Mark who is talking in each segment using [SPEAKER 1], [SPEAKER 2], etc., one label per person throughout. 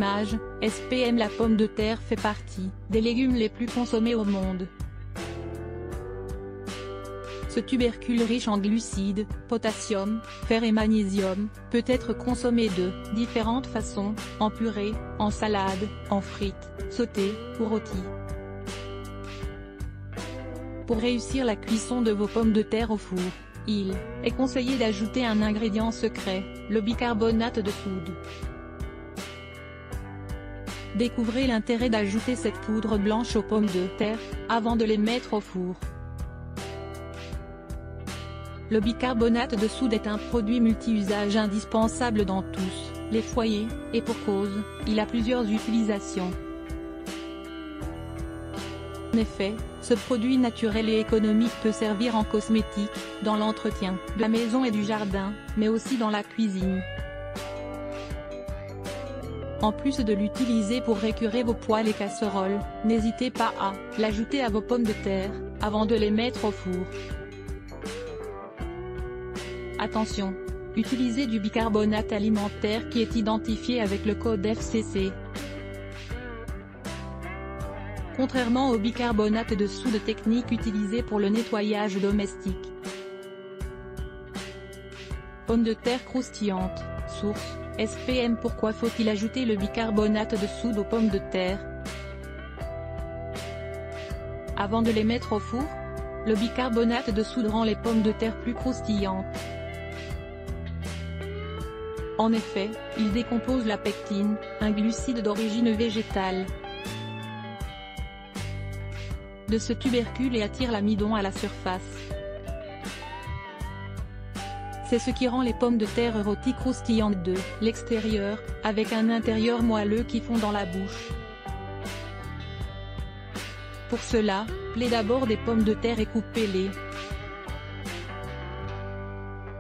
[SPEAKER 1] image, SPM. La pomme de terre fait partie des légumes les plus consommés au monde. Ce tubercule riche en glucides, potassium, fer et magnésium, peut être consommé de différentes façons, en purée, en salade, en frites, sauté ou rôti. Pour réussir la cuisson de vos pommes de terre au four, il est conseillé d'ajouter un ingrédient secret, le bicarbonate de soude. Découvrez l'intérêt d'ajouter cette poudre blanche aux pommes de terre, avant de les mettre au four. Le bicarbonate de soude est un produit multi-usage indispensable dans tous les foyers, et pour cause, il a plusieurs utilisations. En effet, ce produit naturel et économique peut servir en cosmétique, dans l'entretien de la maison et du jardin, mais aussi dans la cuisine. En plus de l'utiliser pour récurer vos poêles et casseroles, n'hésitez pas à l'ajouter à vos pommes de terre, avant de les mettre au four. Attention! Utilisez du bicarbonate alimentaire qui est identifié avec le code FCC. Contrairement au bicarbonate de soude technique utilisé pour le nettoyage domestique. Pommes de terre croustillantes, source, SPM. Pourquoi faut-il ajouter le bicarbonate de soude aux pommes de terre avant de les mettre au four? Le bicarbonate de soude rend les pommes de terre plus croustillantes. En effet, il décompose la pectine, un glucide d'origine végétale, de ce tubercule et attire l'amidon à la surface. C'est ce qui rend les pommes de terre rôties croustillantes de l'extérieur, avec un intérieur moelleux qui fond dans la bouche. Pour cela, pelez d'abord des pommes de terre et coupez-les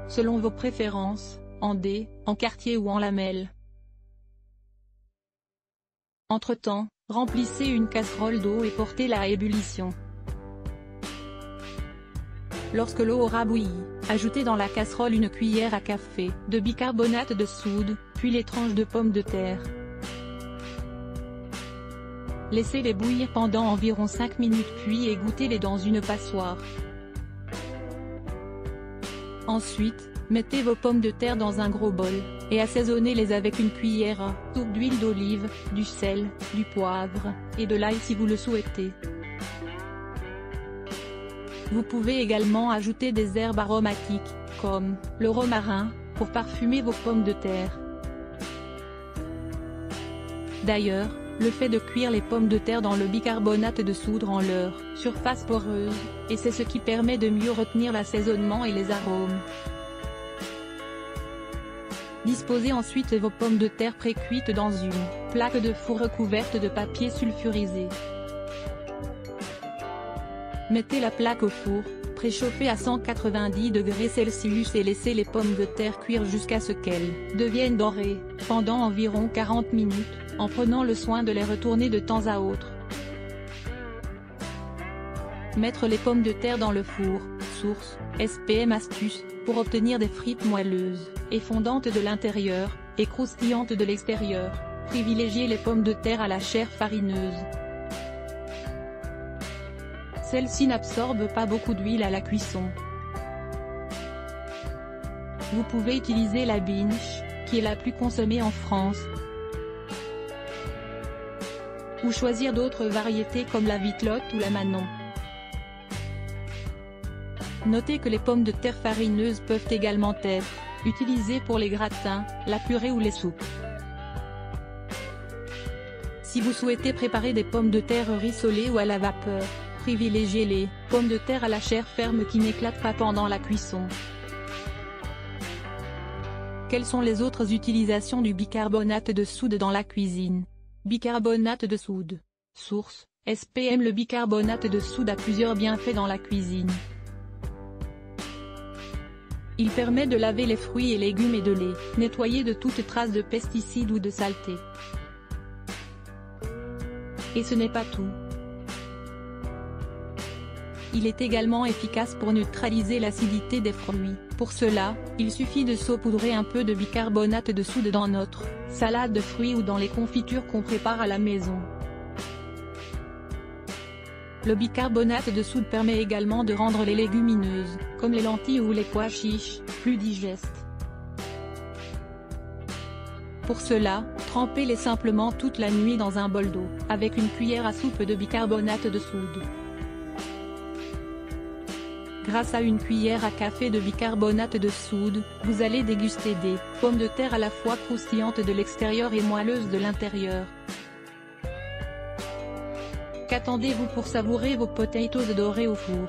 [SPEAKER 1] selon vos préférences, en dés, en quartiers ou en lamelles. Entre-temps, remplissez une casserole d'eau et portez-la à ébullition. Lorsque l'eau aura bouilli, ajoutez dans la casserole une cuillère à café de bicarbonate de soude, puis les tranches de pommes de terre. Laissez-les bouillir pendant environ 5 minutes puis égouttez-les dans une passoire. Ensuite, mettez vos pommes de terre dans un gros bol, et assaisonnez-les avec une cuillère à soupe d'huile d'olive, du sel, du poivre, et de l'ail si vous le souhaitez. Vous pouvez également ajouter des herbes aromatiques, comme le romarin, pour parfumer vos pommes de terre. D'ailleurs, le fait de cuire les pommes de terre dans le bicarbonate de soude rend leur surface poreuse, et c'est ce qui permet de mieux retenir l'assaisonnement et les arômes. Disposez ensuite vos pommes de terre pré-cuites dans une plaque de four recouverte de papier sulfurisé. Mettez la plaque au four, préchauffé à 190 degrés Celsius et laissez les pommes de terre cuire jusqu'à ce qu'elles deviennent dorées, pendant environ 40 minutes, en prenant le soin de les retourner de temps à autre. Mettre les pommes de terre dans le four, source, SPM. Astuce, pour obtenir des frites moelleuses, et fondantes de l'intérieur, et croustillantes de l'extérieur, privilégiez les pommes de terre à la chair farineuse. Celle-ci n'absorbe pas beaucoup d'huile à la cuisson. Vous pouvez utiliser la binche, qui est la plus consommée en France, ou choisir d'autres variétés comme la Vitelotte ou la Manon. Notez que les pommes de terre farineuses peuvent également être utilisées pour les gratins, la purée ou les soupes. Si vous souhaitez préparer des pommes de terre rissolées ou à la vapeur, privilégiez les pommes de terre à la chair ferme qui n'éclatent pas pendant la cuisson. Quelles sont les autres utilisations du bicarbonate de soude dans la cuisine? Bicarbonate de soude. Source, SPM. Le bicarbonate de soude a plusieurs bienfaits dans la cuisine. Il permet de laver les fruits et légumes et de les nettoyer de toute trace de pesticides ou de saleté. Et ce n'est pas tout. Il est également efficace pour neutraliser l'acidité des fruits. Pour cela, il suffit de saupoudrer un peu de bicarbonate de soude dans notre salade de fruits ou dans les confitures qu'on prépare à la maison. Le bicarbonate de soude permet également de rendre les légumineuses, comme les lentilles ou les pois chiches, plus digestes. Pour cela, trempez-les simplement toute la nuit dans un bol d'eau, avec une cuillère à soupe de bicarbonate de soude. Grâce à une cuillère à café de bicarbonate de soude, vous allez déguster des pommes de terre à la fois croustillantes de l'extérieur et moelleuses de l'intérieur. Qu'attendez-vous pour savourer vos potatoes dorés au four?